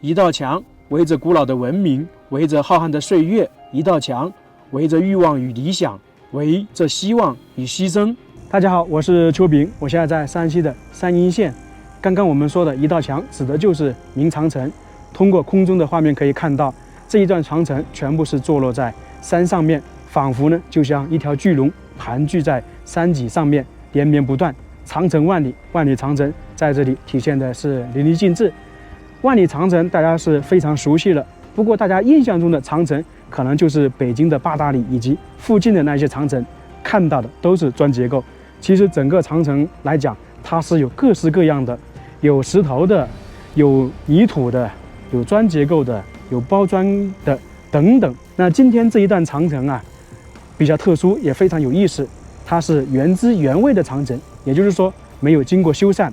一道墙围着古老的文明，围着浩瀚的岁月；一道墙围着欲望与理想，围着希望与牺牲。大家好，我是邱炳，我现在在山西的山阴县。刚刚我们说的一道墙，指的就是明长城。通过空中的画面可以看到，这一段长城全部是坐落在山上面，仿佛呢就像一条巨龙盘踞在山脊上面，连绵不断。长城万里，万里长城在这里体现的是淋漓尽致。万里长城大家是非常熟悉了，不过大家印象中的长城可能就是北京的八达岭以及附近的那些长城，看到的都是砖结构。其实整个长城来讲，它是有各式各样的，有石头的，有泥土的，有砖结构的，有包砖的等等。那今天这一段长城啊，比较特殊，也非常有意思。它是原汁原味的长城，也就是说没有经过修缮。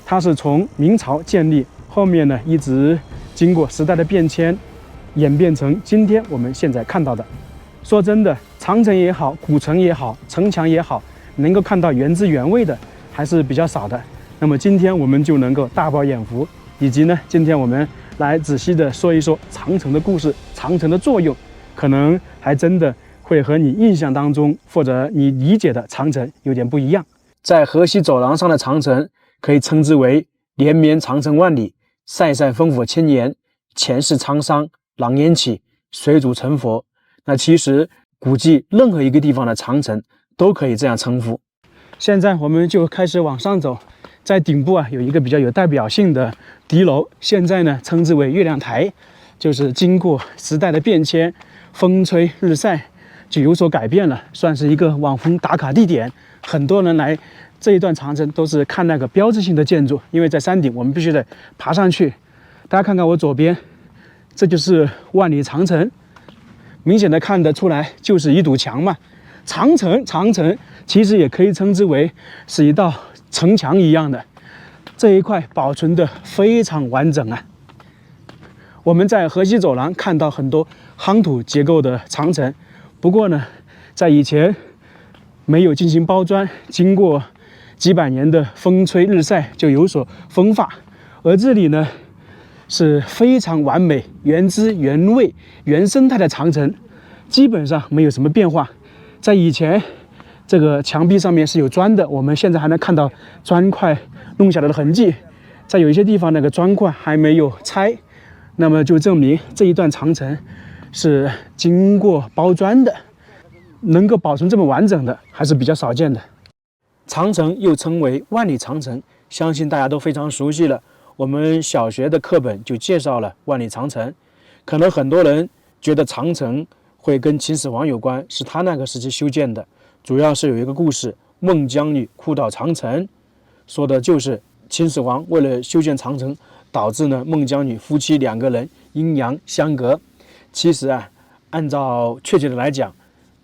它是从明朝建立，后面呢一直经过时代的变迁，演变成今天我们现在看到的。说真的，长城也好，古城也好，城墙也好，能够看到原汁原味的还是比较少的。那么今天我们就能够大饱眼福，以及呢，今天我们来仔细的说一说长城的故事，长城的作用，可能还真的会和你印象当中或者你理解的长城有点不一样。在河西走廊上的长城可以称之为连绵长城万里，塞塞烽火千年，前世沧桑，狼烟起，水主成佛。那其实估计任何一个地方的长城都可以这样称呼。现在我们就开始往上走，在顶部啊有一个比较有代表性的敌楼，现在呢称之为月亮台，就是经过时代的变迁，风吹日晒就有所改变了，算是一个网红打卡地点。很多人来这一段长城都是看那个标志性的建筑，因为在山顶我们必须得爬上去。大家看看我左边，这就是万里长城，明显的看得出来就是一堵墙嘛。长城其实也可以称之为是一道城墙一样的，这一块保存的非常完整啊。我们在河西走廊看到很多夯土结构的长城，不过呢，在以前没有进行包砖，经过几百年的风吹日晒就有所风化，而这里呢是非常完美、原汁原味、原生态的长城，基本上没有什么变化。在以前这个墙壁上面是有砖的，我们现在还能看到砖块弄下来的痕迹，在有一些地方那个砖块还没有拆，那么就证明这一段长城是经过包砖的，能够保存这么完整的还是比较少见的。长城又称为万里长城，相信大家都非常熟悉了，我们小学的课本就介绍了万里长城。可能很多人觉得长城会跟秦始皇有关，是他那个时期修建的，主要是有一个故事，孟姜女哭倒长城，说的就是秦始皇为了修建长城，导致呢孟姜女夫妻两个人阴阳相隔。其实啊，按照确切的来讲，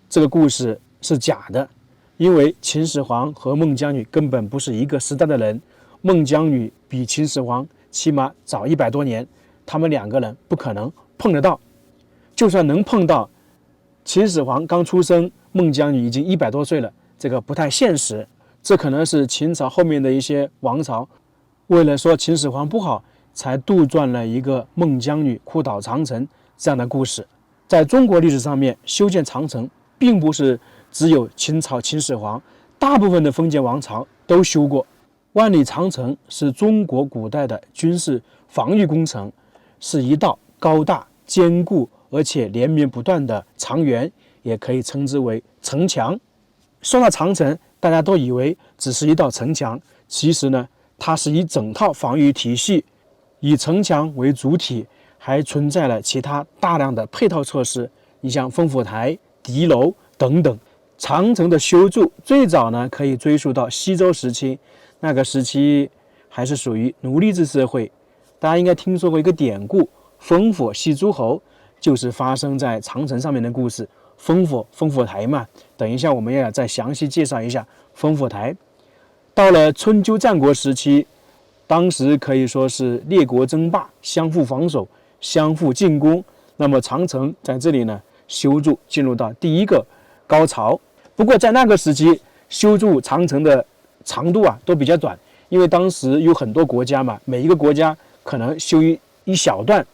这个故事是假的，因为秦始皇和孟姜女根本不是一个时代的人，孟姜女比秦始皇起码早100多年，他们两个人不可能碰得到。就算能碰到，秦始皇刚出生，孟姜女已经100多岁了，这个不太现实。这可能是秦朝后面的一些王朝为了说秦始皇不好，才杜撰了一个孟姜女哭倒长城这样的故事。在中国历史上面，修建长城并不是只有秦朝秦始皇，大部分的封建王朝都修过。万里长城是中国古代的军事防御工程，是一道高大坚固而且连绵不断的长垣，也可以称之为城墙。说到长城，大家都以为只是一道城墙，其实呢，它是一整套防御体系，以城墙为主体，还存在了其他大量的配套设施，你像烽火台、敌楼等等。长城的修筑最早呢，可以追溯到西周时期，那个时期还是属于奴隶制社会。大家应该听说过一个典故，烽火戏诸侯，就是发生在长城上面的故事。烽火台嘛，等一下我们要再详细介绍一下烽火台。到了春秋战国时期，当时可以说是列国争霸，相互防守，相互进攻。那么长城在这里呢修筑进入到第一个高潮。不过在那个时期修筑长城的长度啊都比较短，因为当时有很多国家嘛，每一个国家可能修一一小段。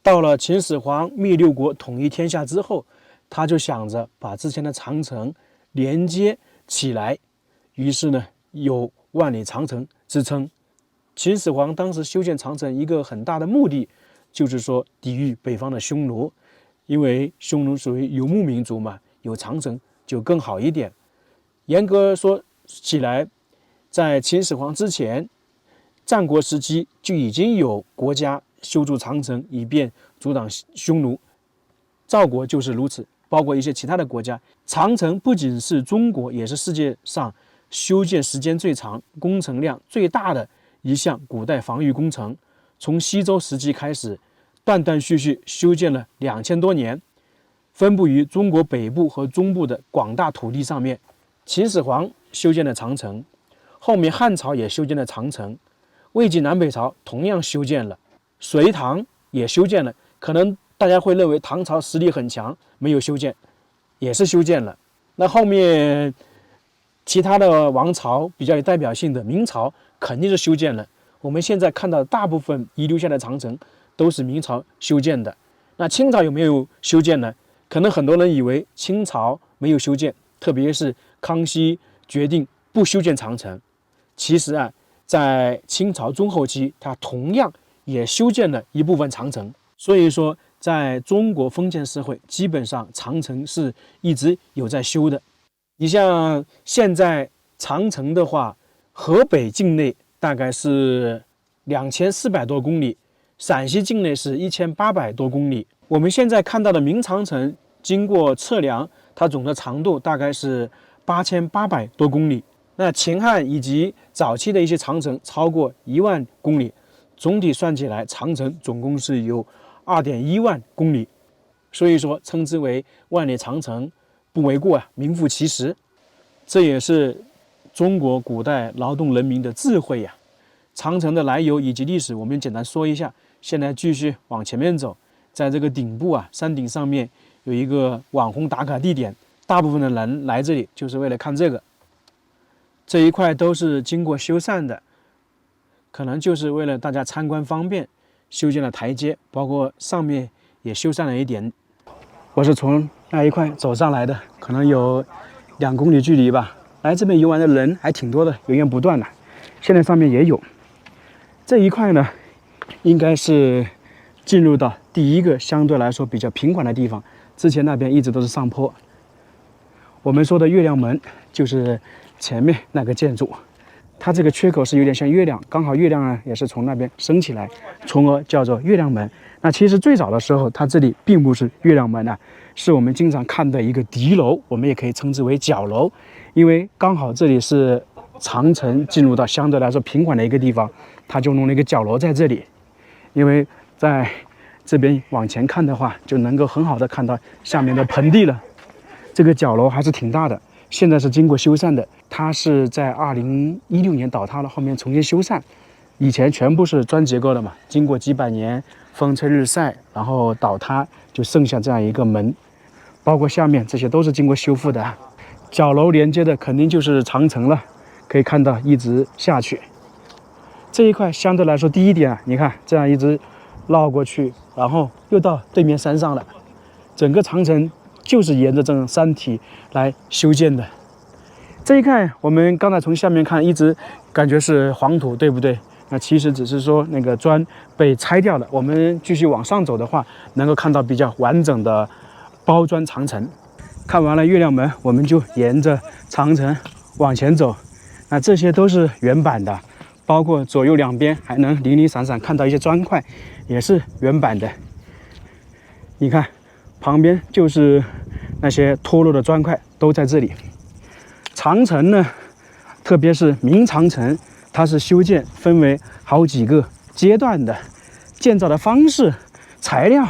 到了秦始皇灭六国、统一天下之后，他就想着把之前的长城连接起来，于是呢有万里长城之称。秦始皇当时修建长城一个很大的目的，就是说抵御北方的匈奴，因为匈奴属于游牧民族嘛，有长城就更好一点。严格说起来，在秦始皇之前，战国时期就已经有国家修筑长城，以便阻挡匈奴。赵国就是如此，包括一些其他的国家。长城不仅是中国，也是世界上修建时间最长、工程量最大的一项古代防御工程。从西周时期开始，断断续续修建了2000多年，分布于中国北部和中部的广大土地上面。秦始皇修建了长城，后面汉朝也修建了长城，魏晋南北朝同样修建了，隋唐也修建了。可能大家会认为唐朝实力很强，没有修建，也是修建了。那后面其他的王朝比较有代表性的明朝肯定是修建了。我们现在看到大部分遗留下的长城都是明朝修建的。那清朝有没有修建呢？可能很多人以为清朝没有修建，特别是康熙决定不修建长城。其实啊，在清朝中后期，他同样也修建了一部分长城。所以说，在中国封建社会，基本上长城是一直有在修的。你像现在长城的话，河北境内大概是2400多公里，陕西境内是1800多公里。我们现在看到的明长城，经过测量，它总的长度大概是8800多公里。那秦汉以及早期的一些长城超过1万公里，总体算起来，长城总共是有2.1万公里。所以说，称之为万里长城不为过啊，名副其实。这也是中国古代劳动人民的智慧呀。长城的来由以及历史，我们简单说一下。现在继续往前面走，在这个顶部啊，山顶上面有一个网红打卡地点，大部分的人来这里就是为了看这个。这一块都是经过修缮的，可能就是为了大家参观方便，修建了台阶，包括上面也修缮了一点。我是从那一块走上来的，可能有2公里距离吧。来这边游玩的人还挺多的，源源不断的。现在上面也有。这一块呢，应该是进入到第一个相对来说比较平缓的地方。之前那边一直都是上坡。我们说的月亮门就是前面那个建筑，它这个缺口是有点像月亮，刚好月亮呢也是从那边升起来，从而叫做月亮门。那其实最早的时候，它这里并不是月亮门啊，是我们经常看的一个敌楼，我们也可以称之为角楼，因为刚好这里是长城进入到相对来说平缓的一个地方，它就弄了一个角楼在这里。因为在这边往前看的话，就能够很好的看到下面的盆地了。这个角楼还是挺大的，现在是经过修缮的。它是在2016年倒塌了，后面重新修缮。以前全部是砖结构的嘛，经过几百年风吹日晒，然后倒塌，就剩下这样一个门，包括下面这些都是经过修复的。角楼连接的肯定就是长城了，可以看到一直下去。这一块相对来说低一点啊，你看这样一直绕过去，然后又到对面山上了。整个长城就是沿着这种山体来修建的。这一块我们刚才从下面看，一直感觉是黄土，对不对？那其实只是说那个砖被拆掉了。我们继续往上走的话，能够看到比较完整的包砖长城。看完了月亮门，我们就沿着长城往前走。那这些都是原版的，包括左右两边还能零零散散看到一些砖块，也是原版的。你看，旁边就是那些脱落的砖块，都在这里。长城呢，特别是明长城，它是修建分为好几个阶段的，建造的方式、材料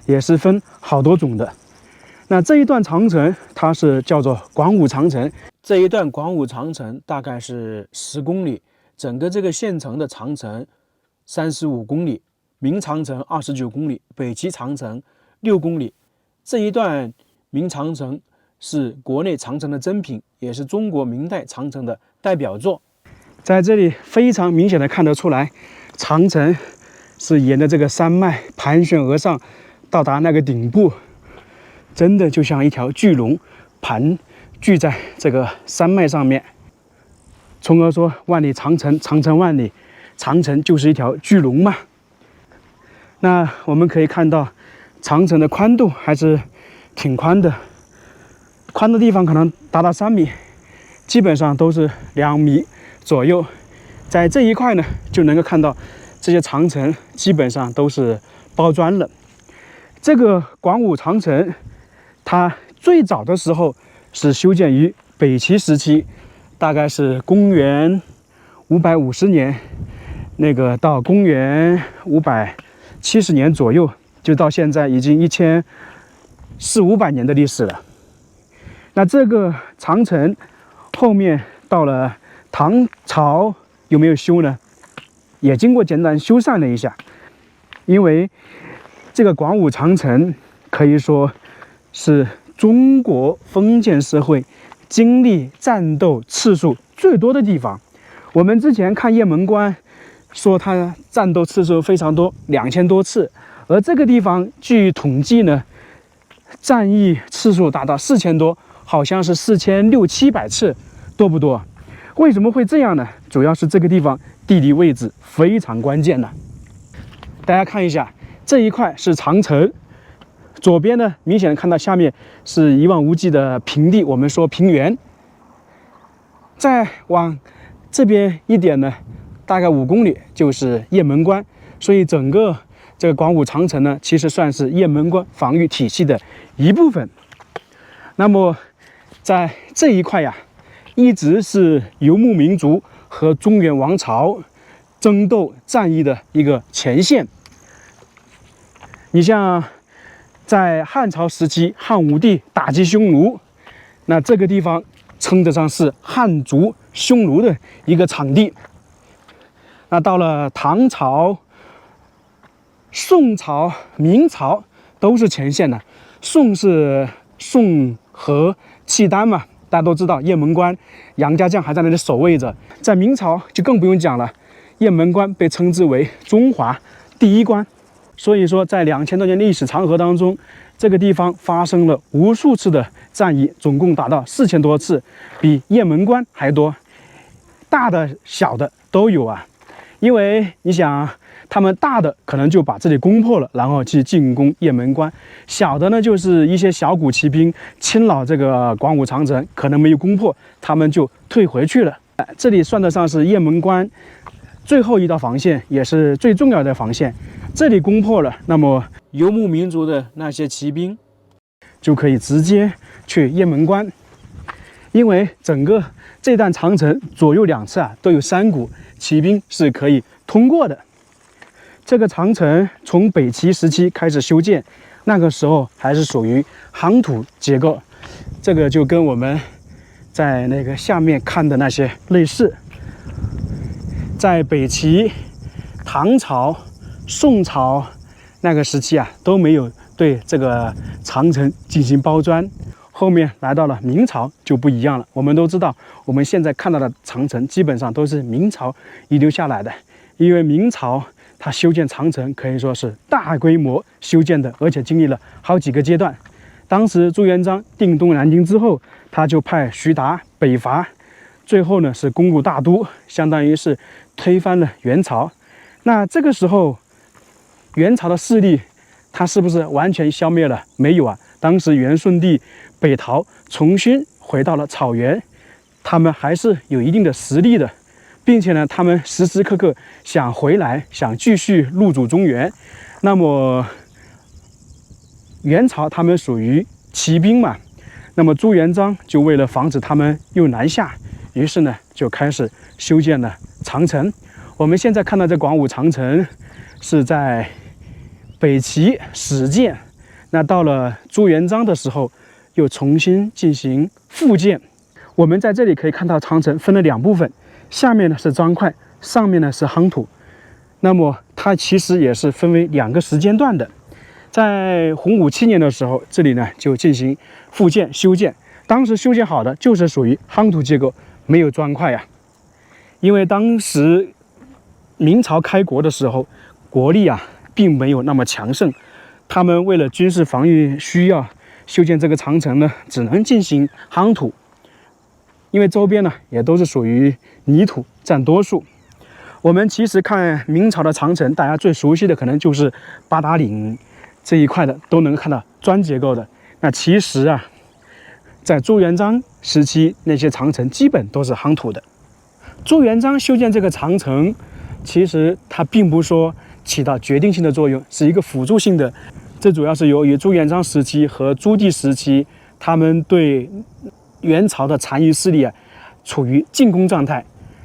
也是分好多种的。那这一段长城它是叫做广武长城，这一段广武长城大概是10公里，整个这个县城的长城35公里，明长城29公里，北齐长城6公里。这一段明长城是国内长城的珍品，也是中国明代长城的代表作。在这里非常明显的看得出来，长城是沿着这个山脉盘旋而上，到达那个顶部，真的就像一条巨龙盘踞在这个山脉上面。从而说万里长城，长城万里，长城就是一条巨龙嘛。那我们可以看到，长城的宽度还是挺宽的，宽的地方可能达到3米，基本上都是2米左右。在这一块呢，就能够看到这些长城基本上都是包砖了。这个广武长城，它最早的时候是修建于北齐时期，大概是公元550年，那个到公元570年左右，就到现在已经1400、500年的历史了。那这个长城后面到了唐朝有没有修呢？也经过简单修缮了一下，因为这个广武长城可以说是中国封建社会经历战斗次数最多的地方。我们之前看雁门关说它战斗次数非常多，2000多次，而这个地方据统计呢，战役次数达到4000多，好像是4600、700次，多不多？为什么会这样呢？主要是这个地方地理位置非常关键呢。大家看一下，这一块是长城，左边呢明显的看到下面是一望无际的平地，我们说平原。再往这边一点呢，大概5公里就是雁门关，所以整个这个广武长城呢，其实算是雁门关防御体系的一部分。那么在这一块呀，一直是游牧民族和中原王朝争斗战役的一个前线。你像在汉朝时期，汉武帝打击匈奴，那这个地方称得上是汉族匈奴的一个场地。那到了唐朝、宋朝、明朝都是前线的。宋是宋和契丹嘛，大家都知道雁门关，杨家将还在那里守卫着。在明朝就更不用讲了，雁门关被称之为中华第一关。所以说，在2000多年历史长河当中，这个地方发生了无数次的战役，总共达到4000多次，比雁门关还多，大的小的都有啊。因为你想，他们大的可能就把这里攻破了，然后去进攻雁门关；小的呢，就是一些小股骑兵侵扰这个广武长城，可能没有攻破，他们就退回去了。这里算得上是雁门关最后一道防线，也是最重要的防线。这里攻破了，那么游牧民族的那些骑兵就可以直接去雁门关，因为整个这段长城左右两侧都有山谷，骑兵是可以通过的。这个长城从北齐时期开始修建，那个时候还是属于夯土结构，这个就跟我们在那个下面看的那些类似。在北齐、唐朝、宋朝那个时期啊，都没有对这个长城进行包砖。后面来到了明朝就不一样了。我们都知道，我们现在看到的长城基本上都是明朝遗留下来的，因为明朝它修建长城可以说是大规模修建的，而且经历了好几个阶段。当时朱元璋定都南京之后，他就派徐达北伐，最后呢是攻入大都，相当于是推翻了元朝。那这个时候，元朝的势力它是不是完全消灭了？没有啊。当时元顺帝北逃，重新回到了草原，他们还是有一定的实力的，并且呢，他们时时刻刻想回来，想继续入主中原。那么元朝他们属于骑兵嘛，那么朱元璋就为了防止他们又南下，于是呢就开始修建了长城。我们现在看到这广武长城是在北齐始建，那到了朱元璋的时候又重新进行复建。我们在这里可以看到长城分了2部分，下面呢是砖块，上面呢是夯土。那么它其实也是分为2个时间段的。在洪武7年的时候，这里呢就进行复建修建，当时修建好的就是属于夯土结构，没有砖块呀。因为当时明朝开国的时候，国力啊并没有那么强盛，他们为了军事防御需要修建这个长城呢，只能进行夯土，因为周边呢也都是属于泥土占多数。我们其实看明朝的长城，大家最熟悉的可能就是八达岭这一块的，都能看到砖结构的。那其实啊，在朱元璋时期，那些长城基本都是夯土的。朱元璋修建这个长城，其实它并不说起到决定性的作用，是一个辅助性的。这主要是由于朱元璋时期和朱棣时期，他们对元朝的残余势力啊处于进攻状态。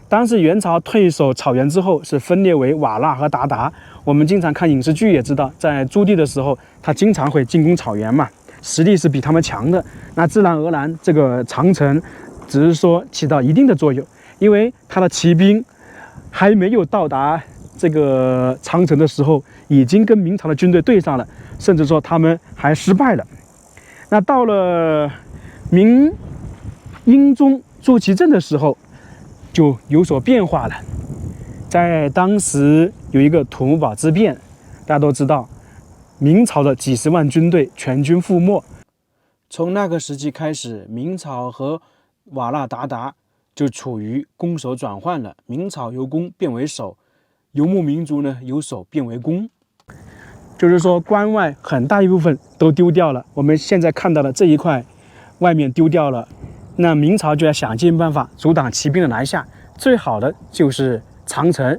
当时元朝退守草原之后，是分裂为瓦剌和鞑靼。我们经常看影视剧也知道，在朱棣的时候，他经常会进攻草原嘛，实力是比他们强的。那自然而然，这个长城只是说起到一定的作用，因为他的骑兵还没有到达这个长城的时候，已经跟明朝的军队对上了，甚至说他们还失败了。那到了明英宗朱祁镇的时候，就有所变化了。在当时有一个土木堡之变，大家都知道，明朝的几十万军队全军覆没。从那个时期开始，明朝和瓦剌鞑靼就处于攻守转换了。明朝由攻变为守，游牧民族呢由守变为攻，就是说关外很大一部分都丢掉了。我们现在看到的这一块外面丢掉了，那明朝就要想尽办法阻挡骑兵的南下，最好的就是长城，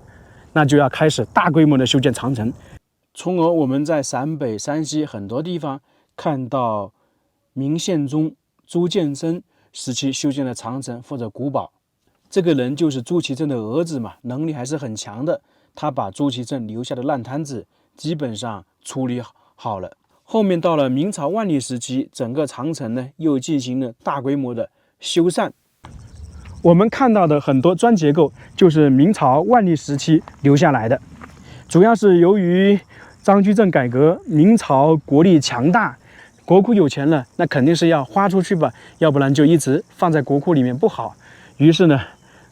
那就要开始大规模的修建长城。从而我们在陕北、山西很多地方看到明宪宗朱见深时期修建的长城或者古堡。这个人就是朱祁镇的儿子嘛，能力还是很强的。他把朱祁镇留下的烂摊子基本上处理好了。后面到了明朝万历时期，整个长城呢又进行了大规模的修缮。我们看到的很多砖结构就是明朝万历时期留下来的，主要是由于张居正改革，明朝国力强大，国库有钱了，那肯定是要花出去吧，要不然就一直放在国库里面不好。于是呢，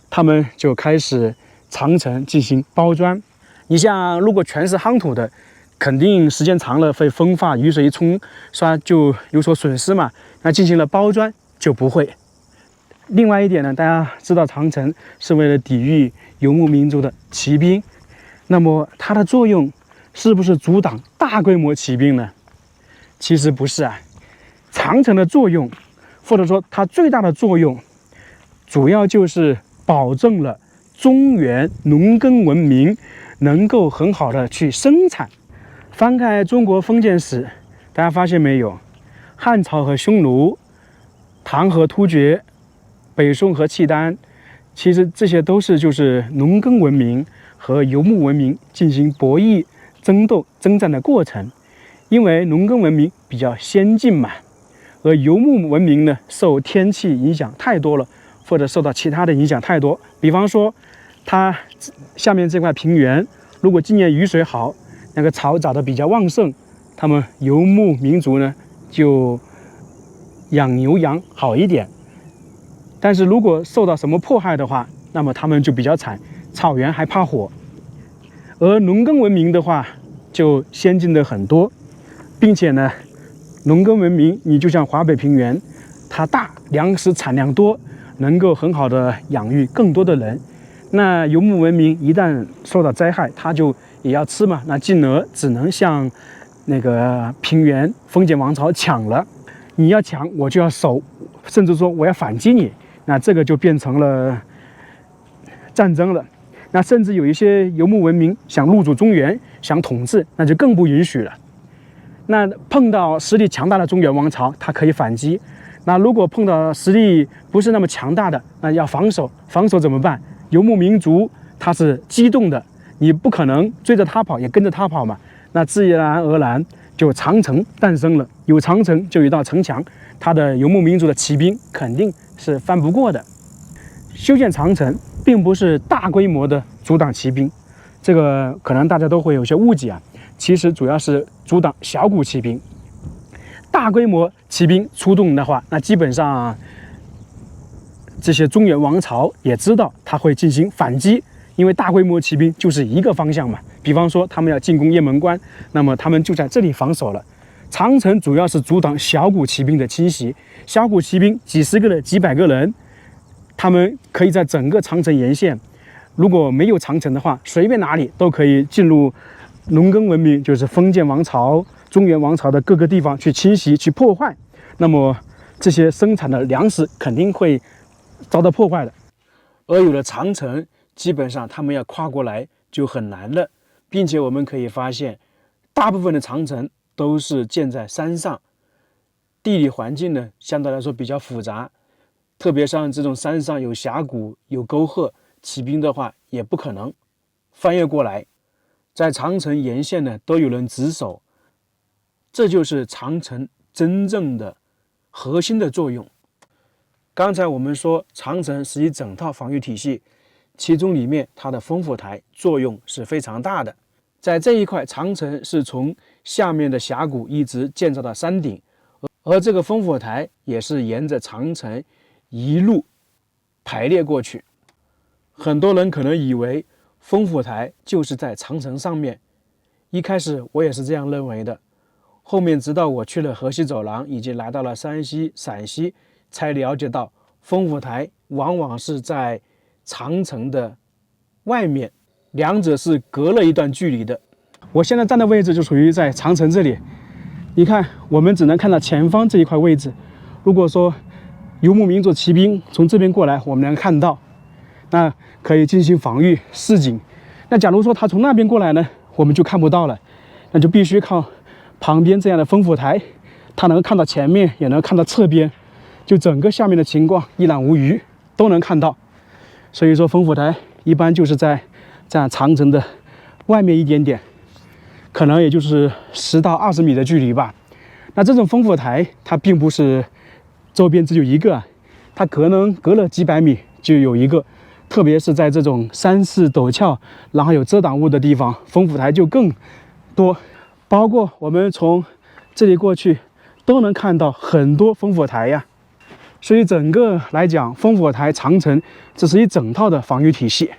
他们就开始长城进行包砖。你像如果全是夯土的，肯定时间长了会风化，雨水一冲刷就有所损失嘛。那进行了包砖就不会。另外一点呢，大家知道长城是为了抵御游牧民族的骑兵，那么它的作用是不是阻挡大规模骑兵呢？其实不是啊。长城的作用，或者说它最大的作用，主要就是保证了中原农耕文明能够很好的去生产。翻开中国封建史，大家发现没有？汉朝和匈奴，唐和突厥，北宋和契丹，其实这些都是就是农耕文明和游牧文明进行博弈、争斗、征战的过程。因为农耕文明比较先进嘛，而游牧文明呢，受天气影响太多了，或者受到其他的影响太多。比方说，它下面这块平原，如果今年雨水好，那个草长得比较旺盛，他们游牧民族呢就养牛羊好一点。但是如果受到什么迫害的话，那么他们就比较惨，草原还怕火。而农耕文明的话，就先进的很多，并且呢，农耕文明你就像华北平原，它大，粮食产量多，能够很好的养育更多的人。那游牧文明一旦受到灾害，它就也要吃嘛，那进而只能向那个平原封建王朝抢了。你要抢，我就要守，甚至说我要反击你，那这个就变成了战争了。那甚至有一些游牧文明想入主中原，想统治，那就更不允许了。那碰到实力强大的中原王朝，它可以反击。那如果碰到实力不是那么强大的，那要防守。防守怎么办？游牧民族它是机动的，你不可能追着它跑，也跟着它跑嘛。那自然而然就长城诞生了。有长城就有一道城墙，它的游牧民族的骑兵肯定是翻不过的。修建长城并不是大规模的阻挡骑兵，这个可能大家都会有些误解啊。其实主要是阻挡小股骑兵。大规模骑兵出动的话，那基本上这些中原王朝也知道他会进行反击，因为大规模骑兵就是一个方向嘛。比方说他们要进攻雁门关，那么他们就在这里防守了。长城主要是阻挡小股骑兵的侵袭，小股骑兵几十个人、几百个人，他们可以在整个长城沿线，如果没有长城的话，随便哪里都可以进入农耕文明，就是封建王朝、中原王朝的各个地方去侵袭、去破坏。那么这些生产的粮食肯定会遭到破坏的。而有了长城，基本上他们要跨过来就很难了，并且我们可以发现，大部分的长城都是建在山上，地理环境呢相对来说比较复杂，特别像这种山上有峡谷、有沟壑，骑兵的话也不可能翻越过来。在长城沿线呢都有人值守，这就是长城真正的核心的作用。刚才我们说长城是一整套防御体系，其中里面它的烽火台作用是非常大的。在这一块，长城是从下面的峡谷一直建造到山顶，而这个烽火台也是沿着长城一路排列过去。很多人可能以为烽火台就是在长城上面，一开始我也是这样认为的，后面直到我去了河西走廊，以及来到了山西、陕西，才了解到烽火台往往是在长城的外面，两者是隔了一段距离的。我现在站的位置就属于在长城这里，你看我们只能看到前方这一块位置。如果说游牧民族骑兵从这边过来，我们能看到，那可以进行防御示警。那假如说他从那边过来呢，我们就看不到了，那就必须靠旁边这样的烽火台，它能看到前面，也能看到侧边，就整个下面的情况一览无余，都能看到。所以说烽火台一般就是在这样长城的外面一点点，可能也就是10到20米的距离吧。那这种烽火台它并不是周边只有一个，它可能隔了几百米就有一个，特别是在这种山势陡峭，然后有遮挡物的地方，烽火台就更多。包括我们从这里过去都能看到很多烽火台呀。所以整个来讲，烽火台、长城这是一整套的防御体系。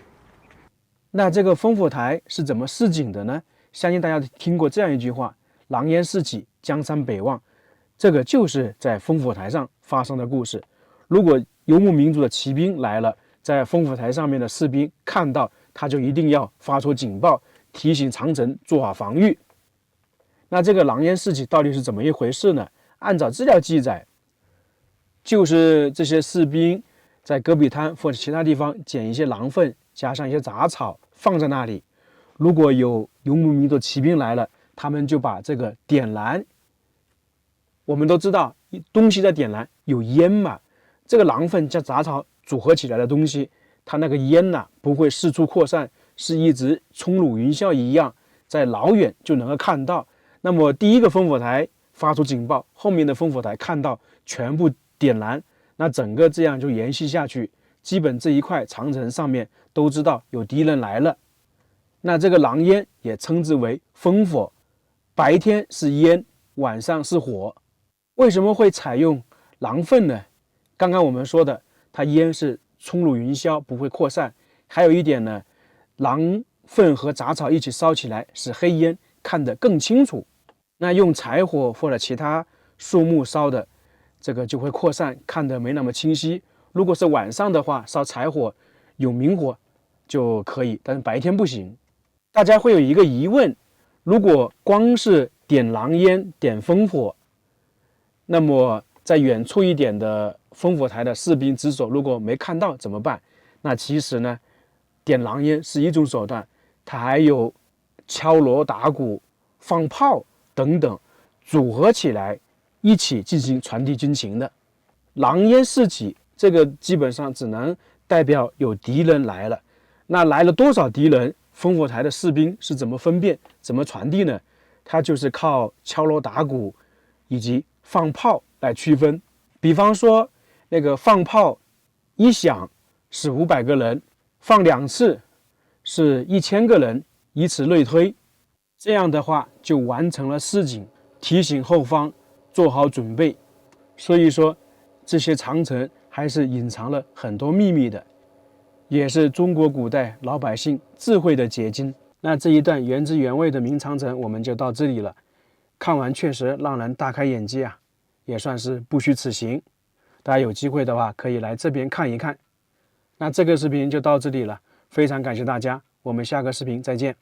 那这个烽火台是怎么示警的呢？相信大家听过这样一句话：狼烟四起，江山北望。这个就是在烽火台上发生的故事。如果游牧民族的骑兵来了，在烽火台上面的士兵看到，他就一定要发出警报，提醒长城做好防御。那这个狼烟四起到底是怎么一回事呢？按照资料记载，就是这些士兵在戈壁滩或者其他地方捡一些狼粪，加上一些杂草放在那里。如果有游牧民族骑兵来了，他们就把这个点燃。我们都知道东西在点燃有烟嘛，这个狼粪加杂草组合起来的东西，它那个烟呢不会四处扩散，是一直冲入云霄一样，在老远就能够看到。那么第一个烽火台发出警报，后面的烽火台看到全部点燃，那整个这样就延续下去，基本这一块长城上面都知道有敌人来了。那这个狼烟也称之为烽火，白天是烟，晚上是火。为什么会采用狼粪呢？刚刚我们说的，它烟是冲入云霄，不会扩散。还有一点呢，狼粪和杂草一起烧起来，使黑烟看得更清楚。那用柴火或者其他树木烧的，这个就会扩散，看得没那么清晰。如果是晚上的话，烧柴火有明火就可以，但是白天不行。大家会有一个疑问，如果光是点狼烟、点烽火，那么在远处一点的烽火台的士兵值守如果没看到怎么办？那其实呢，点狼烟是一种手段，它还有敲锣打鼓、放炮等等组合起来一起进行传递军情的。狼烟四起，这个基本上只能代表有敌人来了。那来了多少敌人，烽火台的士兵是怎么分辨、怎么传递呢？它就是靠敲锣打鼓以及放炮来区分。比方说那个放炮一响是500个人，放2次是1000个人，以此类推。这样的话就完成了示警，提醒后方做好准备。所以说这些长城还是隐藏了很多秘密的。也是中国古代老百姓智慧的结晶。那这一段原汁原味的明长城我们就到这里了，看完确实让人大开眼界啊，也算是不虚此行。大家有机会的话可以来这边看一看。那这个视频就到这里了，非常感谢大家，我们下个视频再见。